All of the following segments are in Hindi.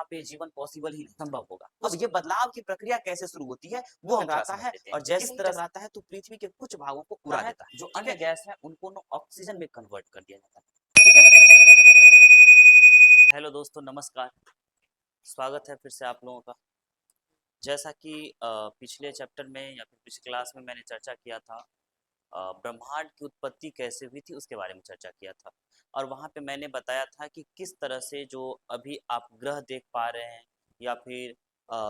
पे जीवन पॉसिबल ही नहीं संभव होगा। अब ये बदलाव की प्रक्रिया कैसे शुरू होती है वो हम थोड़ा समझ लेते हैं। और जैसे ही टकराता है तो पृथ्वी के कुछ भागों को उड़ा देता है, जो अन्य गैस है उनको ऑक्सीजन में कन्वर्ट कर दिया जाता है। ठीक है। हेलो दोस्तों, नमस्कार। स्वागत है फिर से आप लोगों का। जैसा कि पिछले चैप्टर में या फिर पिछले क्लास में मैंने चर्चा किया था, ब्रह्मांड की उत्पत्ति कैसे हुई थी उसके बारे में चर्चा किया था। और वहाँ पे मैंने बताया था कि किस तरह से जो अभी आप ग्रह देख पा रहे हैं या फिर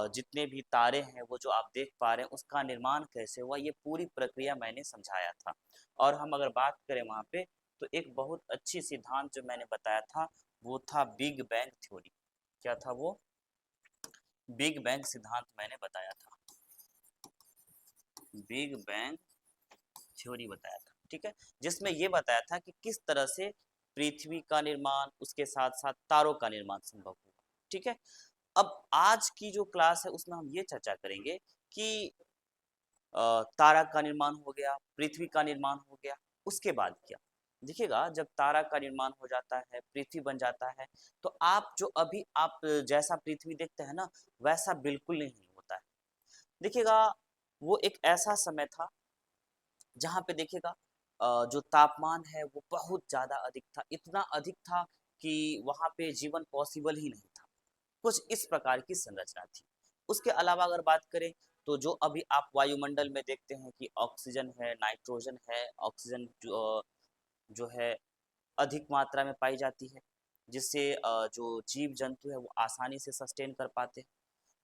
जितने भी तारे हैं वो जो आप देख पा रहे हैं उसका निर्माण कैसे हुआ, ये पूरी प्रक्रिया मैंने समझाया था। और हम अगर बात करें वहाँ पे तो एक बहुत अच्छी सिद्धांत जो मैंने बताया था वो था बिग बैंग थ्योरी। क्या था वो? बिग बैंग सिद्धांत मैंने बताया था, बिग बैंग थ्योरी बताया था। ठीक है, जिसमें ये बताया था कि किस तरह से पृथ्वी का निर्माण, उसके साथ साथ तारों का निर्माण संभव हुआ। ठीक है, अब आज की जो क्लास है उसमें हम ये चर्चा करेंगे कि तारा का निर्माण हो गया, पृथ्वी का निर्माण हो गया, उसके बाद क्या। देखिएगा, जब तारा का निर्माण हो जाता है, पृथ्वी बन जाता है, तो आप जो अभी आप जैसा पृथ्वी देखते हैं ना वैसा बिल्कुल नहीं होता है। देखिएगा, वो एक ऐसा समय था जहाँ पे देखिएगा जो तापमान है वो बहुत ज़्यादा अधिक था, इतना अधिक था कि वहाँ पे जीवन पॉसिबल ही नहीं था। कुछ इस प्रकार की संरचना थी। उसके अलावा अगर बात करें तो जो अभी आप वायुमंडल में देखते हैं कि ऑक्सीजन है, नाइट्रोजन है, ऑक्सीजन जो है अधिक मात्रा में पाई जाती है, जिससे जो जीव जंतु है वो आसानी से सस्टेन कर पाते हैं।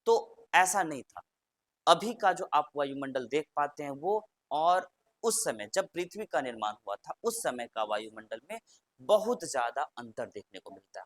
तो ऐसा नहीं था। अभी का जो आप वायुमंडल देख पाते हैं वो और उस समय जब पृथ्वी का निर्माण हुआ था उस समय का वायुमंडल में बहुत ज्यादा अंतर देखने को मिलता है।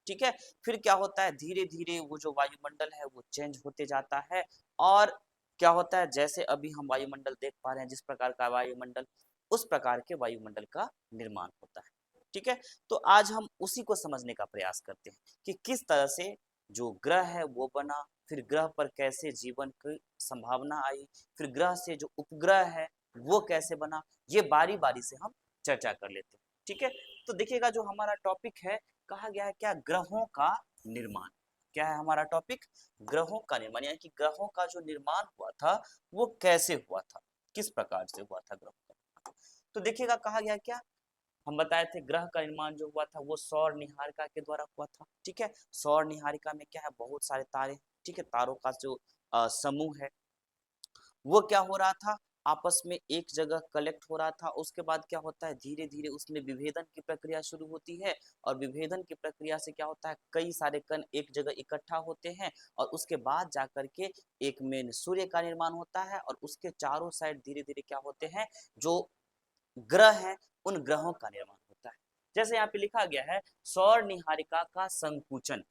ठीक है, फिर क्या होता है, धीरे धीरे वो जो वायुमंडल है वो चेंज होते जाता है। और क्या होता है, जैसे अभी हम वायुमंडल देख पा रहे हैं जिस प्रकार का वायुमंडल, उस प्रकार के वायुमंडल का निर्माण होता है। ठीक है, तो आज हम उसी को समझने का प्रयास करते हैं कि किस तरह से जो ग्रह है वो बना, फिर ग्रह पर कैसे जीवन की संभावना आई, फिर ग्रह से जो उपग्रह है वो कैसे बना, ये बारी बारी से हम चर्चा कर लेते हैं। ठीक है, तो देखिएगा जो हमारा टॉपिक है, कहा गया है क्या, ग्रहों का निर्माण। क्या है हमारा टॉपिक? ग्रहों का निर्माण, यानी कि ग्रहों का जो निर्माण हुआ था वो कैसे हुआ था, किस प्रकार से हुआ था ग्रहों का। तो देखिएगा, कहा गया क्या, हम बताए थे ग्रह का निर्माण जो हुआ था वो सौर निहारिका के द्वारा हुआ था। ठीक है, सौर निहारिका में क्या है, बहुत सारे तारे। ठीक है, तारों का जो समूह है वो क्या हो रहा था, आपस में एक जगह कलेक्ट हो रहा था। उसके बाद क्या होता है, धीरे धीरे उसमें विभेदन की प्रक्रिया शुरू होती है। और विभेदन की प्रक्रिया से क्या होता है, कई सारे कण एक जगह इकट्ठा होते हैं और उसके बाद जाकर के एक मेन सूर्य का निर्माण होता है। और उसके चारों साइड धीरे धीरे क्या होते हैं, जो ग्रह हैं उन ग्रहों का निर्माण होता है। जैसे यहाँ पे लिखा गया है, सौर निहारिका का संकुचन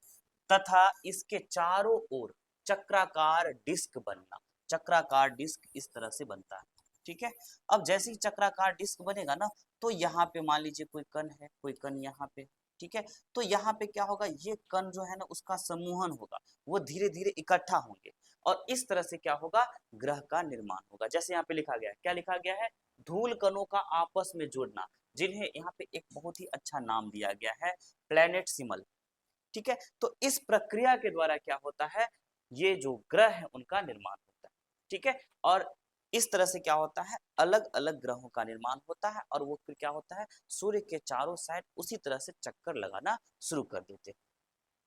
तथा इसके चारों ओर चक्राकार डिस्क बनना। चक्राकार डिस्क इस तरह से बनता है। ठीक है, अब जैसे ही चक्राकार डिस्क बनेगा ना, तो यहाँ पे मान लीजिए कोई कण है, कोई कण यहाँ पे। ठीक है, तो यहाँ पे क्या होगा, ये कण जो है ना उसका समूहन होगा, वो धीरे धीरे इकट्ठा होंगे और इस तरह से क्या होगा, ग्रह का निर्माण होगा। जैसे यहाँ पे लिखा गया है, क्या लिखा गया है, धूल कणों का आपस में जोड़ना, जिन्हें यहाँ पे एक बहुत ही अच्छा नाम दिया गया है, प्लेनेट सिमल। ठीक है, तो इस प्रक्रिया के द्वारा क्या होता है, ये जो ग्रह है उनका निर्माण होता है। ठीक है, और इस तरह से क्या होता है, अलग अलग ग्रहों का निर्माण होता है और वो फिर क्या होता है, सूर्य के चारों साइड उसी तरह से चक्कर लगाना शुरू कर देते हैं।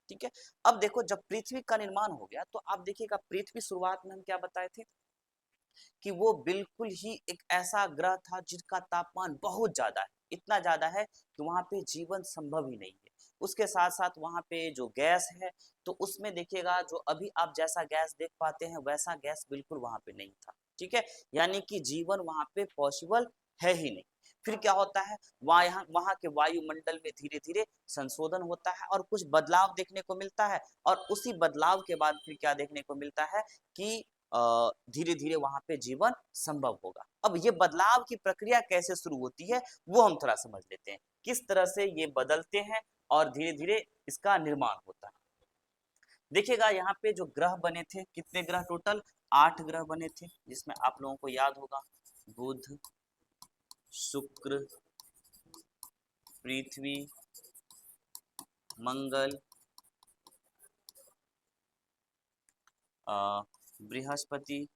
ठीक है, अब देखो जब पृथ्वी का निर्माण हो गया तो आप देखिएगा, पृथ्वी शुरुआत में हम क्या बताए थे कि वो बिल्कुल ही एक ऐसा ग्रह था जिसका तापमान बहुत ज्यादा है, इतना ज्यादा है कि वहां पे जीवन संभव ही नहीं है। उसके साथ साथ वहां पे जो गैस है, तो उसमें देखिएगा जो अभी आप जैसा गैस देख पाते हैं वैसा गैस बिल्कुल वहां पे नहीं था। ठीक है, यानी कि जीवन वहां पे पॉसिबल है ही नहीं। फिर क्या होता है, वहां के वायुमंडल में धीरे धीरे संशोधन होता है और कुछ बदलाव देखने को मिलता है। और उसी बदलाव के बाद फिर क्या देखने को मिलता है कि धीरे धीरे वहां पे जीवन संभव होगा। अब ये बदलाव की प्रक्रिया कैसे शुरू होती है वो हम थोड़ा समझ लेते हैं, किस तरह से ये बदलते हैं और धीरे धीरे इसका निर्माण होता है। देखिएगा, यहाँ पे जो ग्रह बने थे, कितने ग्रह टोटल, 8 ग्रह बने थे, जिसमें आप लोगों को याद होगा, बुध, शुक्र, पृथ्वी, मंगल, बृहस्पति,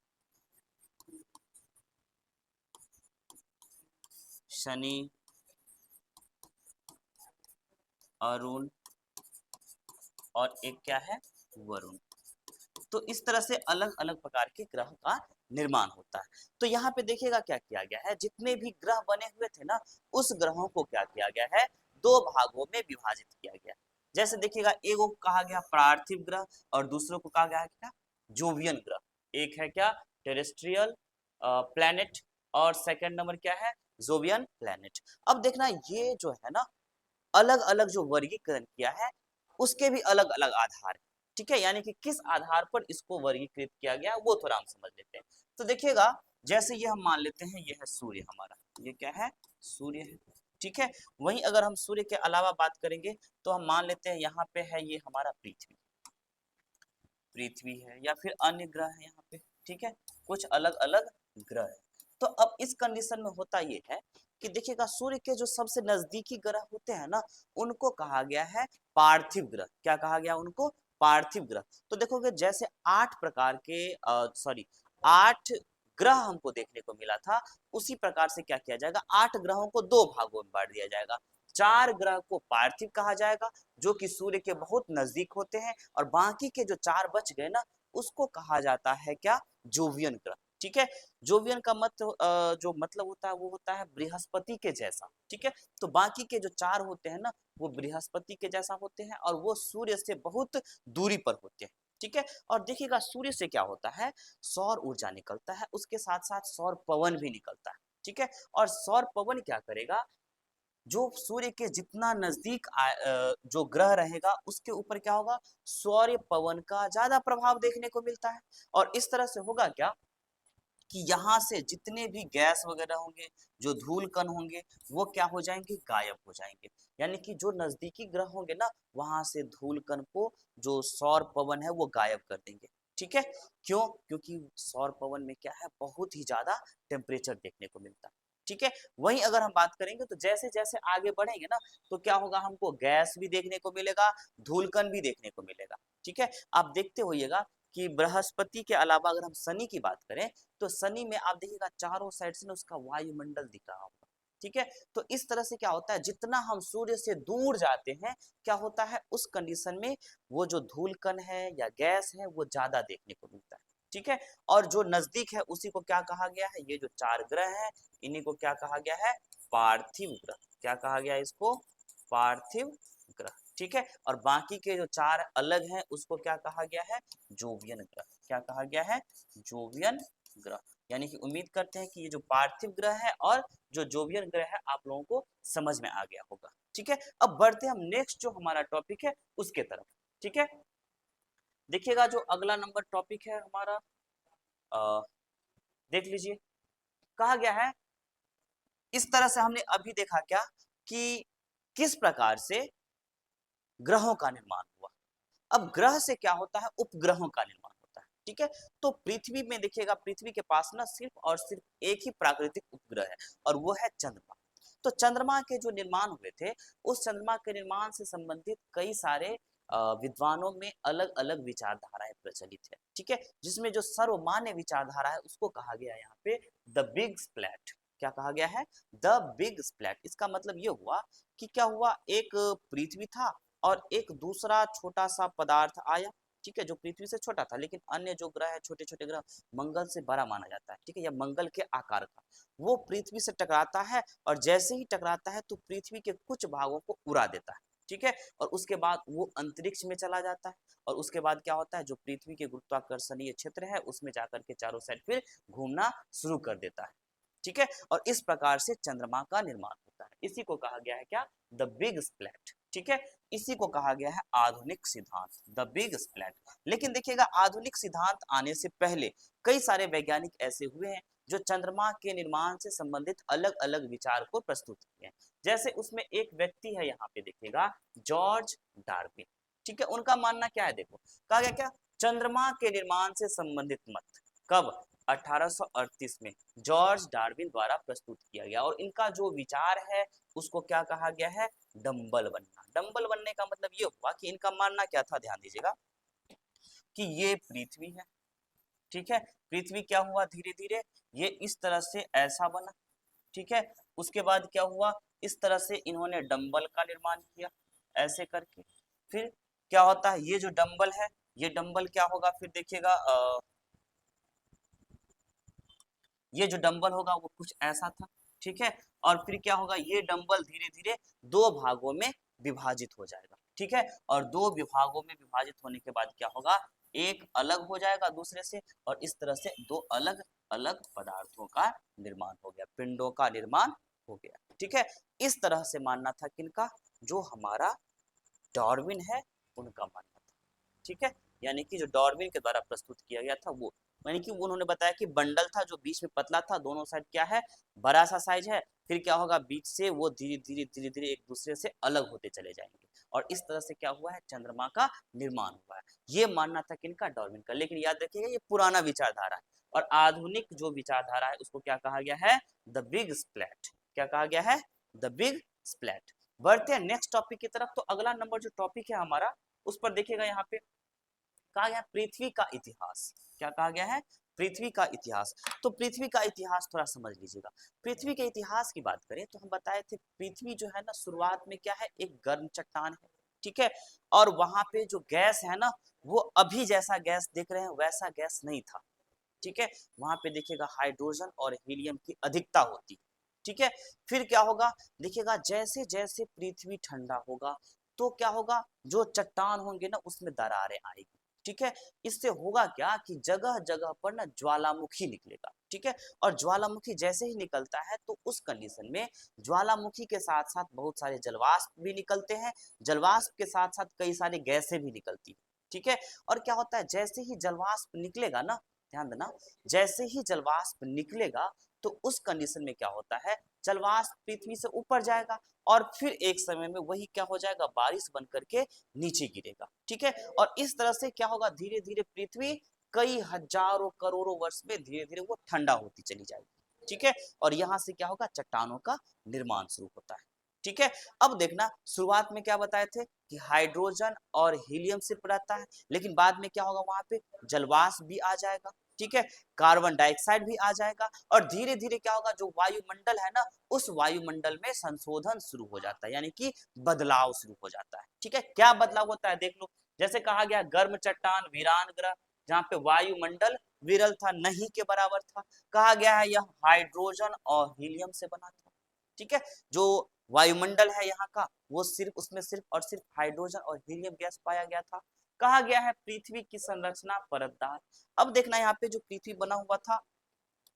शनि, अरुण और एक क्या है, वरुण। तो इस तरह से अलग अलग प्रकार के ग्रह का निर्माण होता है। तो यहाँ पे देखिएगा क्या किया गया है, जितने भी ग्रह बने हुए थे ना, उस ग्रहों को क्या किया गया है, दो भागों में विभाजित किया गया। जैसे देखिएगा, एक को कहा गया पार्थिव ग्रह और दूसरे को कहा गया है क्या, जोवियन ग्रह। एक है क्या, टेरेस्ट्रियल प्लैनेट और सेकंड नंबर क्या है, जोवियन प्लैनेट। अब देखना, ये जो है ना, अलग अलग जो वर्गीकरण किया है, उसके भी अलग अलग आधार है। ठीक है, यानी कि किस आधार पर इसको वर्गीकृत किया गया वो थोड़ा हम समझ लेते हैं। तो देखिएगा, जैसे ये हम मान लेते हैं, ये है सूर्य हमारा, ये क्या है, सूर्य है। ठीक है, वहीं अगर हम सूर्य के अलावा बात करेंगे तो हम मान लेते हैं यहाँ पे है ये हमारा पृथ्वी, पृथ्वी है, या फिर अन्य ग्रह है यहाँ पे। ठीक है, कुछ अलग अलग ग्रह है। तो अब इस कंडीशन में होता ये है कि देखिएगा, सूर्य के जो सबसे नजदीकी ग्रह होते हैं ना, उनको कहा गया है पार्थिव ग्रह। क्या कहा गया उनको, पार्थिव ग्रह। तो देखोगे, जैसे 8 प्रकार के 8 ग्रह हमको देखने को मिला था, उसी प्रकार से क्या किया जाएगा, 8 ग्रहों को 2 भागों में बांट दिया जाएगा। 4 ग्रह को पार्थिव कहा जाएगा, जो कि सूर्य के बहुत नजदीक होते हैं, और बाकी के जो 4 बच गए ना, उसको कहा जाता है क्या, जोवियन ग्रह। ठीक है, जोवियन का जो मतलब होता है वो होता है बृहस्पति के जैसा। ठीक है, तो बाकी के जो 4 होते हैं ना, वो बृहस्पति के जैसा होते हैं और वो सूर्य से बहुत दूरी पर होते हैं। ठीक है, और देखिएगा, सूर्य से क्या होता है, सौर ऊर्जा निकलता है, उसके साथ साथ सौर पवन भी निकलता है। ठीक है, और सौर पवन क्या करेगा, जो सूर्य के जितना नजदीक जो ग्रह रहेगा, उसके ऊपर क्या होगा, सौर्य पवन का ज्यादा प्रभाव देखने को मिलता है। और इस तरह से होगा क्या, कि यहाँ से जितने भी गैस वगैरह होंगे, जो धूल कण होंगे, वो क्या हो जाएंगे, गायब हो जाएंगे। यानी कि जो नजदीकी ग्रह होंगे ना, वहां से धूल कण को जो सौर पवन है वो गायब कर देंगे। ठीक है, क्यों, क्योंकि सौर पवन में क्या है, बहुत ही ज्यादा टेम्परेचर देखने को मिलता है। ठीक है, वहीं अगर हम बात करेंगे तो जैसे जैसे आगे बढ़ेंगे ना, तो क्या होगा, हमको गैस भी देखने को मिलेगा, धूलकण भी देखने को मिलेगा। ठीक है, आप देखते होइएगा कि बृहस्पति के अलावा अगर हम शनि की बात करें, तो शनि में आप देखिएगा चारों साइड से ना उसका वायुमंडल दिख रहा होगा। ठीक है, तो इस तरह से क्या होता है, जितना हम सूर्य से दूर जाते हैं, क्या होता है, उस कंडीशन में वो जो धूल कण है या गैस है वो ज्यादा देखने को मिलता है। ठीक है, और जो नजदीक है उसी को क्या कहा गया है, ये जो 4 ग्रह हैं, इन्हीं को क्या कहा गया है, पार्थिव ग्रह। क्या कहा गया है इसको, पार्थिव ग्रह। ठीक है, और बाकी के जो 4 अलग हैं, उसको क्या कहा गया है, जोवियन ग्रह। क्या कहा गया है, जोवियन ग्रह। यानी कि उम्मीद करते हैं कि ये जो पार्थिव ग्रह है और जो जोवियन ग्रह है, आप लोगों को समझ में आ गया होगा। ठीक है, अब बढ़ते हैं हम नेक्स्ट जो हमारा टॉपिक है उसके तरफ। ठीक है, देखिएगा, जो अगला नंबर टॉपिक है हमारा, अ, देख लीजिए, कहा गया है, इस तरह से हमने अभी देखा क्या, कि किस प्रकार से ग्रहों का निर्माण हुआ। अब ग्रह से क्या होता है, उपग्रहों का निर्माण होता है। ठीक है, तो पृथ्वी में देखिएगा, पृथ्वी के पास ना सिर्फ और सिर्फ एक ही प्राकृतिक उपग्रह है, और वो है चंद्रमा। तो चंद्रमा के जो निर्माण हुए थे, उस चंद्रमा के निर्माण से संबंधित कई सारे विद्वानों में अलग अलग विचारधाराएं प्रचलित है। ठीक है, जिसमें जो सर्वमान्य विचारधारा है उसको कहा गया है यहाँ पे द बिग स्प्लैट। क्या कहा गया है, द बिग स्प्लैट। इसका मतलब ये हुआ कि क्या हुआ, एक पृथ्वी था और एक दूसरा छोटा सा पदार्थ आया। ठीक है, जो पृथ्वी से छोटा था, लेकिन अन्य जो ग्रह है, छोटे छोटे ग्रह, मंगल से बड़ा माना जाता है। ठीक है, या मंगल के आकार का, वो पृथ्वी से टकराता है, और जैसे ही टकराता है तो पृथ्वी के कुछ भागों को उड़ा देता है। ठीक है, और उसके बाद वो अंतरिक्ष में चला जाता है, और उसके बाद क्या होता है, जो पृथ्वी के गुरुत्वाकर्षणीय क्षेत्र है उसमें जाकर के चारों साइड फिर घूमना शुरू कर देता है। ठीक है, और इस प्रकार से चंद्रमा का निर्माण होता है। इसी को कहा गया है क्या, द बिग स्प्लैट। ठीक है, इसी को कहा गया है आधुनिक सिद्धांत, द बिग स्प्लैट। लेकिन देखिएगा, आधुनिक सिद्धांत आने से पहले कई सारे वैज्ञानिक ऐसे हुए हैं जो चंद्रमा के निर्माण से संबंधित अलग अलग विचार को प्रस्तुत किए हैं। जैसे उसमें एक व्यक्ति है, यहाँ पे देखिएगा, जॉर्ज डार्विन। ठीक है, उनका मानना क्या है, देखो, कहा गया क्या, चंद्रमा के निर्माण से संबंधित मत कब, 1838 में जॉर्ज डार्विन द्वारा प्रस्तुत किया गया। और इनका जो विचार है उसको क्या कहा गया है, डंबल बनना। डंबल बनने का मतलब ये हुआ कि इनका मानना क्या था, ध्यान दीजिएगा, कि ये पृथ्वी है, ठीक है। पृथ्वी क्या हुआ, धीरे धीरे ये इस तरह से ऐसा बना, ठीक है। उसके बाद क्या हुआ, इस तरह से इन्होंने डंबल का निर्माण किया ऐसे करके। फिर क्या होता है, ये जो डंबल है, ये डंबल क्या होगा, फिर देखिएगा ये जो डंबल होगा वो कुछ ऐसा था, ठीक है। और फिर क्या होगा, ये डंबल धीरे धीरे दो भागों में विभाजित हो जाएगा, ठीक है। और दो विभागों में विभाजित होने के बाद क्या होगा, एक अलग हो जाएगा दूसरे से, और इस तरह से दो अलग अलग पदार्थों का निर्माण हो गया, पिंडों का निर्माण हो गया, ठीक है। इस तरह से मानना था किनका, जो हमारा डार्विन है उनका मानना था, ठीक है। यानी कि जो डार्विन के द्वारा प्रस्तुत किया गया था वो, यानी कि उन्होंने बताया कि बंडल था जो बीच में पतला था, दोनों साइड क्या है, बड़ा सा साइज है। फिर क्या होगा, बीच से वो धीरे धीरे एक दूसरे से अलग होते चले जाएंगे, और इस तरह से क्या हुआ है, चंद्रमा का निर्माण हुआ है। ये मानना था किनका, डार्विन का। लेकिन याद रखिएगा ये पुराना विचारधारा है, और आधुनिक जो विचारधारा है उसको क्या कहा गया है, द बिग स्प्लैट। क्या कहा गया है, द बिग स्प्लैट। बढ़ते हैं नेक्स्ट टॉपिक की तरफ। तो अगला नंबर जो टॉपिक है हमारा, उस पर देखिएगा यहाँ पे कहा गया पृथ्वी का इतिहास। क्या कहा गया है, पृथ्वी का इतिहास। तो पृथ्वी का इतिहास थोड़ा समझ लीजिएगा। पृथ्वी के इतिहास की बात करें तो हम बताए थे पृथ्वी जो है ना, शुरुआत में क्या है, एक गर्म चट्टान है, ठीक है। और वहां पे जो गैस है ना, वो अभी जैसा गैस देख रहे हैं वैसा गैस नहीं था, ठीक है। वहां पे देखिएगा हाइड्रोजन और हीलियम की अधिकता होती, ठीक है। फिर क्या होगा, देखिएगा जैसे जैसे पृथ्वी ठंडा होगा तो क्या होगा, जो चट्टान होंगे ना उसमें दरारें आएगी, ठीक है। इससे होगा क्या कि जगह जगह पर ना ज्वालामुखी निकलेगा, ठीक है। और ज्वालामुखी जैसे ही निकलता है तो उस कंडीशन में ज्वालामुखी के साथ साथ बहुत सारे जलवाष्प भी निकलते हैं, जलवाष्प के साथ साथ कई सारी गैसें भी निकलती है, ठीक है। और क्या होता है, जैसे ही जलवाष्प निकलेगा ना, ध्यान देना, जैसे ही जलवाष्प निकलेगा तो उस कंडीशन में क्या होता है, जलवाष्प पृथ्वी से ऊपर जाएगा, और फिर एक समय में वही क्या हो जाएगा, बारिश बन करके नीचे गिरेगा, ठीक है। और इस तरह से क्या होगा, धीरे धीरे पृथ्वी कई हजारों करोड़ों वर्ष में धीरे धीरे वो ठंडा होती चली जाएगी, ठीक है। और यहाँ से क्या होगा, चट्टानों का निर्माण शुरू होता है, ठीक है। अब देखना, शुरुआत में क्या बताए थे कि हाइड्रोजन और हीलियम से रहता है, लेकिन बाद में क्या होगा, वहां पे जलवाष्प भी आ जाएगा, ठीक है। कार्बन डाइऑक्साइड भी आ जाएगा, और धीरे धीरे क्या होगा, जो वायुमंडल है ना, उस वायुमंडल में संशोधन शुरू हो जाता है, यानी कि बदलाव शुरू हो जाता है, ठीक है। क्या बदलाव होता है देख लो, जैसे कहा गया गर्म चट्टान वीरान ग्रह, जहाँ पे वायुमंडल विरल था, नहीं के बराबर था। कहा गया है यह हाइड्रोजन और हीलियम से बना था, ठीक है। जो वायुमंडल है यहाँ का, वो सिर्फ उसमें सिर्फ और सिर्फ हाइड्रोजन और हीलियम गैस पाया गया था। कहा गया है पृथ्वी की संरचना परतदार। अब देखना, यहाँ पे जो पृथ्वी बना हुआ था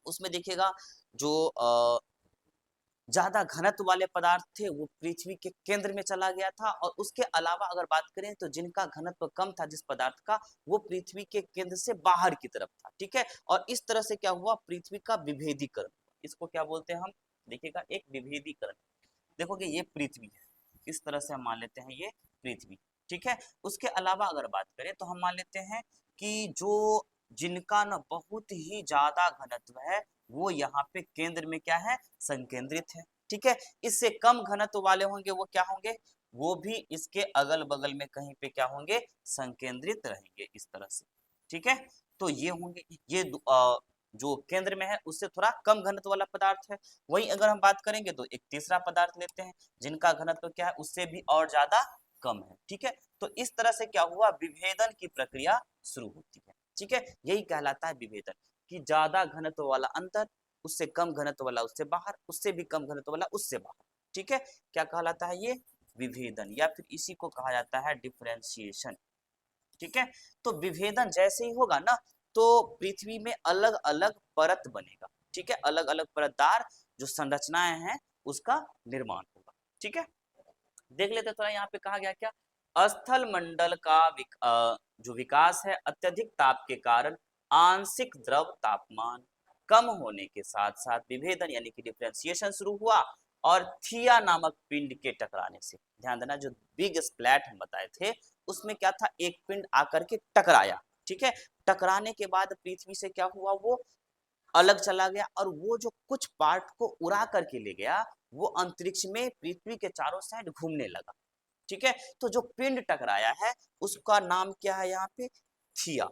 उसमें देखिएगा जो ज्यादा घनत्व वाले पदार्थ थे वो पृथ्वी के केंद्र में चला गया था, और उसके अलावा अगर बात करें तो जिनका घनत्व कम था जिस पदार्थ का, वो पृथ्वी के केंद्र से बाहर की तरफ था, ठीक है। और इस तरह से क्या हुआ, पृथ्वी का विभेदीकरण। इसको क्या बोलते हैं हम, देखिएगा एक विभेदीकरण। देखोगे ये पृथ्वी है, इस तरह से हम मान लेते हैं ये पृथ्वी, ठीक है। उसके अलावा अगर बात करें तो हम मान लेते हैं कि जो जिनका न बहुत ही ज्यादा घनत्व है वो यहाँ पे केंद्र में क्या है, संकेंद्रित है, ठीक है। इससे कम घनत्व वाले होंगे वो क्या होंगे, वो भी इसके अगल बगल में कहीं पे क्या होंगे, संकेंद्रित रहेंगे इस तरह से, ठीक है। तो ये होंगे, ये जो केंद्र में है उससे थोड़ा कम घनत्व वाला पदार्थ है। वहीं अगर हम बात करेंगे तो एक तीसरा पदार्थ लेते हैं जिनका घनत्व क्या है, उससे भी और ज्यादा कम है, ठीक है। तो इस तरह से क्या हुआ, विभेदन की प्रक्रिया शुरू होती है, ठीक है। यही कहलाता है विभेदन, कि ज्यादा घनत्व वाला अंतर, उससे कम घनत्व वाला उससे बाहर, उससे भी कम घनत्व वाला उससे बाहर, ठीक है। क्या कहलाता है ये, विभेदन, या फिर इसी को कहा जाता है डिफरेंशिएशन, ठीक है। तो विभेदन जैसे ही होगा ना, तो पृथ्वी में अलग अलग परत बनेगा, ठीक है, अलग अलग परतदार जो संरचनाएं हैं उसका निर्माण होगा, ठीक है। देख लेते थोड़ा, यहाँ पे कहा गया क्या, स्थल मंडल का जो विकास है अत्यधिक ताप के कारण आंशिक द्रव तापमान कम होने के साथ साथ विभेदन यानी कि डिफरेंशिएशन शुरू हुआ, और थिया नामक पिंड के टकराने से। ध्यान देना, जो बिग स्प्लैट हम बताए थे उसमें क्या था, एक पिंड आकर के टकराया, ठीक है। टकराने के बाद पृथ्वी से क्या हुआ, वो अलग चला गया, और वो जो कुछ पार्ट को उड़ा करके ले गया वो अंतरिक्ष में पृथ्वी के चारों साइड घूमने लगा, ठीक है। तो जो पिंड टकराया है उसका नाम क्या है यहाँ पे, थिया।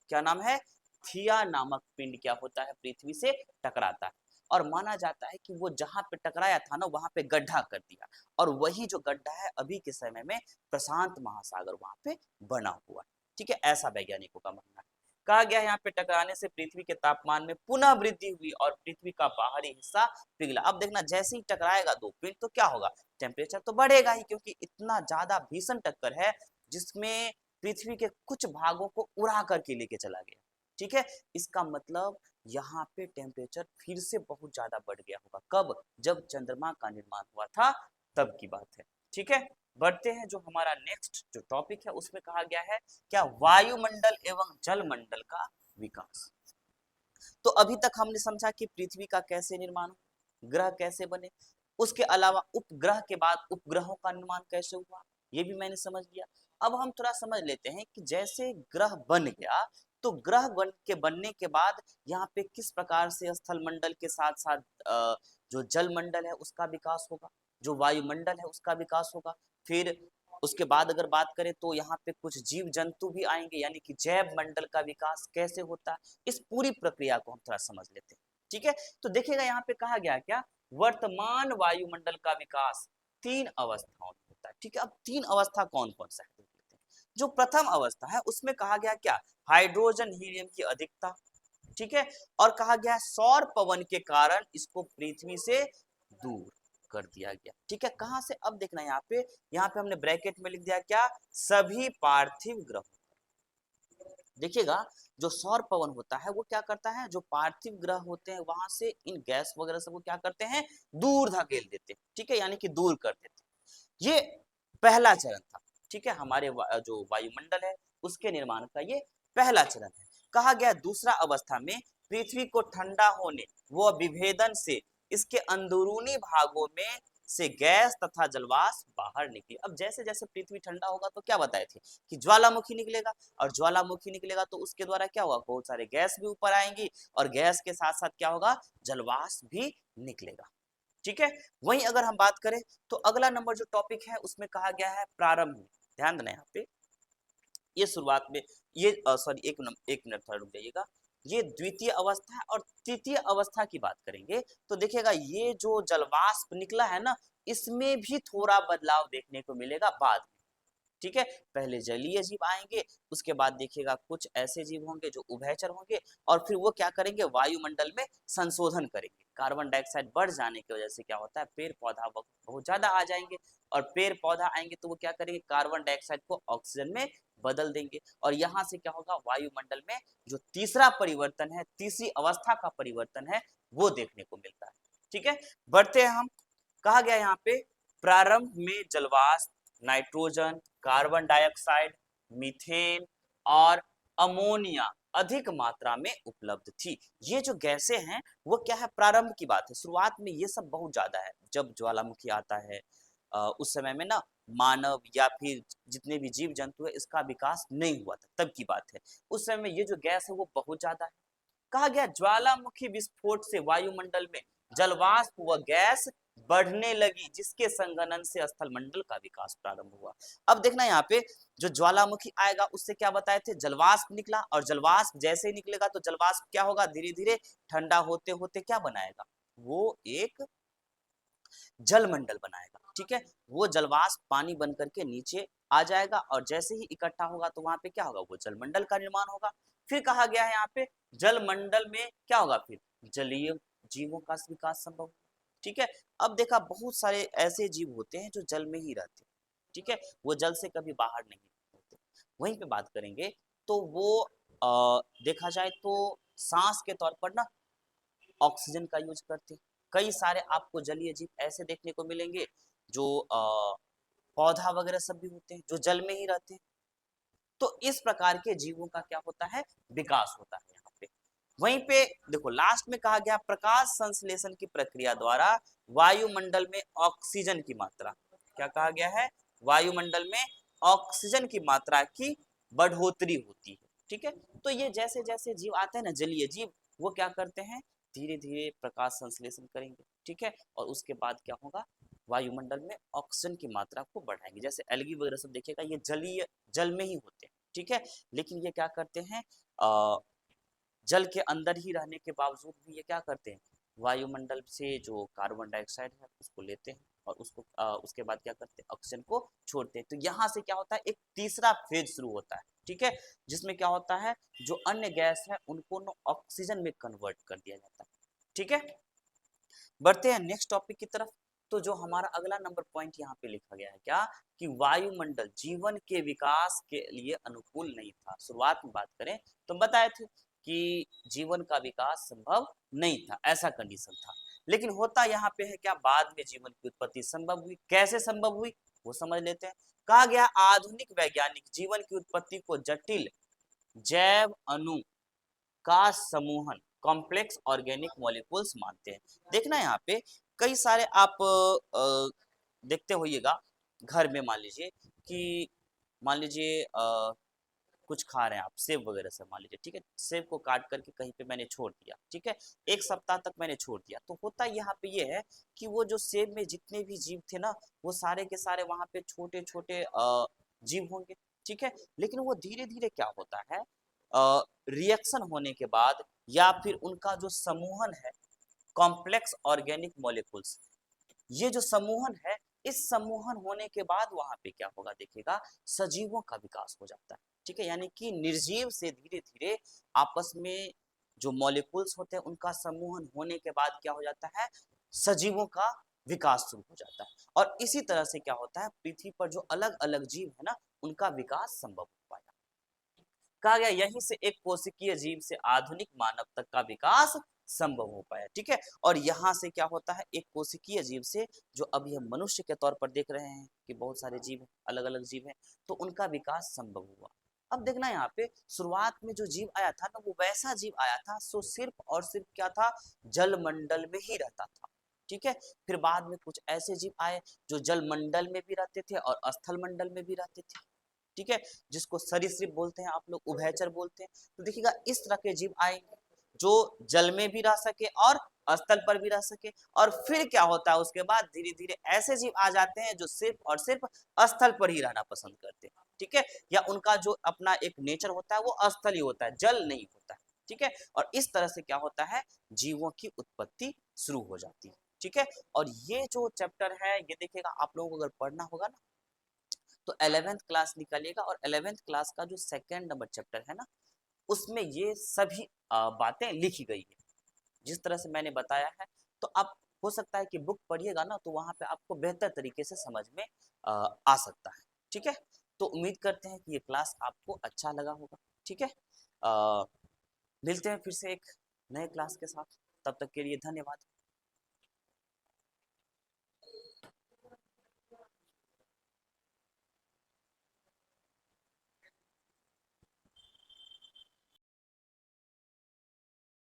क्या नाम है, थिया नामक पिंड क्या होता है, पृथ्वी से टकराता है। और माना जाता है कि वो जहां पे टकराया था ना, वहां पे गड्ढा कर दिया, और वही जो गड्ढा है अभी के समय में प्रशांत महासागर वहां पे बना हुआ है। ठीक है, ऐसा वैज्ञानिकों का मानना है। कहा गया है यहाँ पे टकराने से पृथ्वी के तापमान में पुनः वृद्धि हुई और पृथ्वी का बाहरी हिस्सा पिघला। अब देखना, जैसे ही टकराएगा दो पिंड तो क्या होगा, टेम्परेचर तो बढ़ेगा ही, क्योंकि इतना ज्यादा भीषण टक्कर है जिसमें पृथ्वी के कुछ भागों को उड़ा करके लेके चला गया। ठीक है, इसका मतलब यहाँ पे टेम्परेचर फिर से बहुत ज्यादा बढ़ गया होगा। कब, जब चंद्रमा का निर्माण हुआ था तब की बात है। ठीक है, बढ़ते हैं, जो हमारा नेक्स्ट जो टॉपिक है उसमें कहा गया है क्या, वायुमंडल एवं जलमंडल का विकास। तो अभी तक हमने समझा कि पृथ्वी का कैसे निर्माण, ग्रह कैसे बने, उसके अलावा उपग्रह के बाद उपग्रहों का निर्माण कैसे हुआ, ये भी मैंने समझ लिया। अब हम थोड़ा समझ लेते हैं कि जैसे ग्रह बन गया, तो ग्रह बनने के बाद यहाँ पे किस प्रकार से स्थल मंडल के साथ साथ जो जल मंडल है उसका विकास होगा, जो वायुमंडल है उसका विकास होगा। फिर उसके बाद अगर बात करें तो यहाँ पे कुछ जीव जंतु भी आएंगे, यानी कि जैव मंडल का विकास कैसे होता है, इस पूरी प्रक्रिया को हम थोड़ा समझ लेते हैं। ठीक है, तो देखिएगा यहाँ पे कहा गया क्या, वर्तमान वायुमंडल का विकास 3 अवस्थाओं में होता है। ठीक है, अब 3 अवस्था कौन कौन सा है, जो प्रथम अवस्था है उसमें कहा गया क्या, हाइड्रोजन हीलियम की अधिकता। ठीक है, और कहा गया सौर पवन के कारण इसको पृथ्वी से दूर कर दिया गया। ठीक है, कहां से, अब देखना यहाँ पे हमने ब्रैकेट में लिख दिया क्या, सभी पार्थिव ग्रह। देखिएगा, जो सौर पवन होता है वो क्या करता है, जो पार्थिव ग्रह होते हैं वहां से इन गैस वगैरह सबको क्या करते हैं, दूर धकेल देते हैं। ठीक है, यानी कि दूर कर देते हैं। ये पहला चरण था। ठीक है, हमारे जो वायुमंडल है उसके निर्माण का ये पहला चरण है। कहा गया दूसरा अवस्था में पृथ्वी को ठंडा होने व विभेदन से इसके अंदरूनी भागों में से गैस तथा जलवाष्प बाहर निकली। अब जैसे जैसे पृथ्वी ठंडा होगा तो क्या बताए थे कि ज्वालामुखी निकलेगा, और ज्वालामुखी निकलेगा तो उसके द्वारा क्या होगा, बहुत सारे गैस भी ऊपर आएंगी, और गैस के साथ साथ क्या होगा, जलवाष्प भी निकलेगा। ठीक है, वहीं अगर हम बात करें तो अगला नंबर जो टॉपिक है उसमें कहा गया है प्रारंभ में। ध्यान देना यहाँ पे, ये शुरुआत में, ये सॉरी एक मिनट थोड़ा रुक जाइएगा। ये द्वितीय अवस्था है, और तृतीय अवस्था की बात करेंगे तो देखिएगा ये जो जलवाष्प निकला है ना, इसमें भी थोड़ा बदलाव देखने को मिलेगा बाद में। ठीक है, पहले जलीय जीव आएंगे, उसके बाद देखिएगा कुछ ऐसे जीव होंगे जो उभयचर होंगे, और फिर वो क्या करेंगे, वायुमंडल में संशोधन करेंगे। कार्बन डाइऑक्साइड बढ़ जाने की वजह से क्या होता है, पेड़ पौधा बहुत ज्यादा आ जाएंगे, और पेड़ पौधा आएंगे तो वो क्या करेंगे, कार्बन डाइऑक्साइड को ऑक्सीजन में बदल देंगे, और यहाँ से क्या होगा, वायुमंडल में जो तीसरा परिवर्तन है, तीसरी अवस्था का परिवर्तन है, वो देखने को मिलता है। ठीक है, बढ़ते हैं हम। कहा गया यहाँ पे प्रारंभ में जलवाष्प, नाइट्रोजन, कार्बन डाइऑक्साइड, मीथेन और अमोनिया अधिक मात्रा में उपलब्ध थी। ये जो गैसें हैं वो क्या है, प्रारंभ की बात है, शुरुआत में ये सब बहुत ज्यादा है। जब ज्वालामुखी आता है उस समय में ना मानव या फिर जितने भी जीव जंतु है इसका विकास नहीं हुआ था, तब की बात है। उस समय में ये जो गैस है वो बहुत ज्यादा है। कहा गया ज्वालामुखी विस्फोट से वायुमंडल में जलवाष्प व गैस बढ़ने लगी, जिसके संघनन से स्थलमंडल का विकास प्रारंभ हुआ। अब देखना यहाँ पे, जो ज्वालामुखी आएगा उससे क्या बताए थे, जलवाष्प निकला, और जलवाष्प जैसे ही निकलेगा तो जलवाष्प क्या होगा, धीरे धीरे ठंडा होते होते क्या बनाएगा, वो एक जलमंडल बनाएगा। ठीक है, वो जलवाष्प पानी बन करके नीचे आ जाएगा, और जैसे ही इकट्ठा होगा तो वहां पे क्या होगा, वो जलमंडल का निर्माण होगा। फिर कहा गया है यहाँ पे जलमंडल में क्या होगा, फिर जलीय जीवों का विकास संभव। ठीक है, अब देखा बहुत सारे ऐसे जीव होते हैं जो जल में ही रहते हैं। ठीक है, वो जल से कभी बाहर नहीं होते। वहीं पे बात करेंगे तो वो देखा जाए तो सांस के तौर पर ना ऑक्सीजन का यूज करते हैं। कई सारे आपको जलीय जीव ऐसे देखने को मिलेंगे जो पौधा वगैरह सब भी होते हैं जो जल में ही रहते हैं। तो इस प्रकार के जीवों का क्या होता है, विकास होता है यहाँ पे। वहीं पे देखो लास्ट में कहा गया प्रकाश संश्लेषण की प्रक्रिया द्वारा वायुमंडल में ऑक्सीजन की मात्रा, क्या कहा गया है, वायुमंडल में ऑक्सीजन की मात्रा की बढ़ोतरी होती है। ठीक है, तो ये जैसे जैसे जीव आते हैं ना, जलीय जीव, वो क्या करते हैं, धीरे धीरे प्रकाश संश्लेषण करेंगे। ठीक है, और उसके बाद क्या होगा, वायुमंडल में ऑक्सीजन की मात्रा को बढ़ाएंगे। जैसे एल्गी वगैरह सब देखिएगा ये जलीय, जल में ही होते हैं। ठीक है, लेकिन ये क्या करते हैं, जल के अंदर ही रहने के बावजूद भी ये क्या करते हैं, वायुमंडल से जो कार्बन डाइऑक्साइड है उसको लेते हैं और उसको उसके बाद क्या करते हैं, ऑक्सीजन को छोड़ते हैं। तो यहाँ से क्या होता है, एक तीसरा फेज शुरू होता है, ठीक है, जिसमें क्या होता है, जो अन्य गैस है उनको ऑक्सीजन में कन्वर्ट कर दिया जाता है, ठीक है। बढ़ते हैं नेक्स्ट टॉपिक की तरफ। तो जो हमारा अगला नंबर पॉइंट यहाँ पे लिखा गया है क्या, कि वायुमंडल जीवन के विकास के लिए अनुकूल नहीं था। शुरुआत में बात करें तो बताए थे कि जीवन का विकास संभव नहीं था, ऐसा कंडीशन था। लेकिन होता यहाँ पे है क्या, बाद में जीवन की उत्पत्ति संभव हुई। कैसे संभव हुई वो समझ लेते हैं। कहा गया आधुनिक वैज्ञानिक जीवन की उत्पत्ति को जटिल जैव अणु का समूहन, कॉम्प्लेक्स ऑर्गेनिक मॉलिक्यूल्स मानते हैं। देखना यहाँ पे कई सारे आप देखते होइएगा घर में, मान लीजिए कि मान लीजिए कुछ खा रहे हैं आप, सेब वगैरह से मान लीजिए, ठीक है, सेब को काट करके कहीं पे मैंने छोड़ दिया, ठीक है, एक सप्ताह तक मैंने छोड़ दिया, तो होता यहाँ पे ये है कि वो जो सेब में जितने भी जीव थे ना, वो सारे के सारे वहां पे छोटे छोटे जीव होंगे, ठीक है। लेकिन वो धीरे धीरे क्या होता है, रिएक्शन होने के बाद या फिर उनका जो समूहन है, कॉम्प्लेक्स ऑर्गेनिक मॉलिक्यूल्स, ये जो समूहन है, इस समूहन होने के बाद वहां पे क्या होगा देखिएगा, सजीवों का विकास हो जाता है, ठीक है। यानी कि निर्जीव से धीरे धीरे आपस में जो मॉलिक्यूल्स होते हैं उनका समूहन होने के बाद क्या हो जाता है, सजीवों का विकास शुरू हो जाता है। और इसी तरह से क्या होता है, पृथ्वी पर जो अलग अलग जीव है ना, उनका विकास संभव हो पाया। कहा गया यहीं से एक कोशिकीय जीव से आधुनिक मानव तक का विकास संभव हो पाया, ठीक है। और यहाँ से क्या होता है, एक कोशिकीय जीव से, जो अभी हम मनुष्य के तौर पर देख रहे हैं कि बहुत सारे जीव हैं, अलग अलग जीव हैं, तो उनका विकास संभव हुआ। अब देखना यहाँ पे शुरुआत में जो जीव आया था ना, वो वैसा जीव आया था जो सिर्फ और सिर्फ क्या था, जलमंडल में ही रहता था, ठीक है। फिर बाद में कुछ ऐसे जीव आए जो जलमंडल में भी रहते थे और स्थल मंडल में भी रहते थे, ठीक है, जिसको सरीसृप बोलते हैं, आप लोग उभयचर बोलते हैं। तो देखिएगा इस तरह के जीव आएंगे जो जल में भी रह सके और स्थल पर भी रह सके। और फिर क्या होता है, उसके बाद धीरे धीरे ऐसे जीव आ जाते हैं जो सिर्फ और सिर्फ स्थल पर ही रहना पसंद करते हैं, ठीक है, या उनका जो अपना एक नेचर होता है वो स्थल ही होता है, जल नहीं होता है, ठीक है। और इस तरह से क्या होता है, जीवों की उत्पत्ति शुरू हो जाती है, ठीक है। और ये जो चैप्टर है, ये देखिएगा आप लोगों को अगर पढ़ना होगा ना, तो 11th क्लास निकालिएगा और 11th क्लास का जो सेकंड नंबर चैप्टर है ना, उसमें ये सभी बातें लिखी गई है जिस तरह से मैंने बताया है। तो आप हो सकता है कि बुक पढ़िएगा ना, तो वहां पे आपको बेहतर तरीके से समझ में आ सकता है, ठीक है। तो उम्मीद करते हैं कि ये क्लास आपको अच्छा लगा होगा, ठीक है। मिलते हैं फिर से एक नए क्लास के साथ, तब तक के लिए धन्यवाद।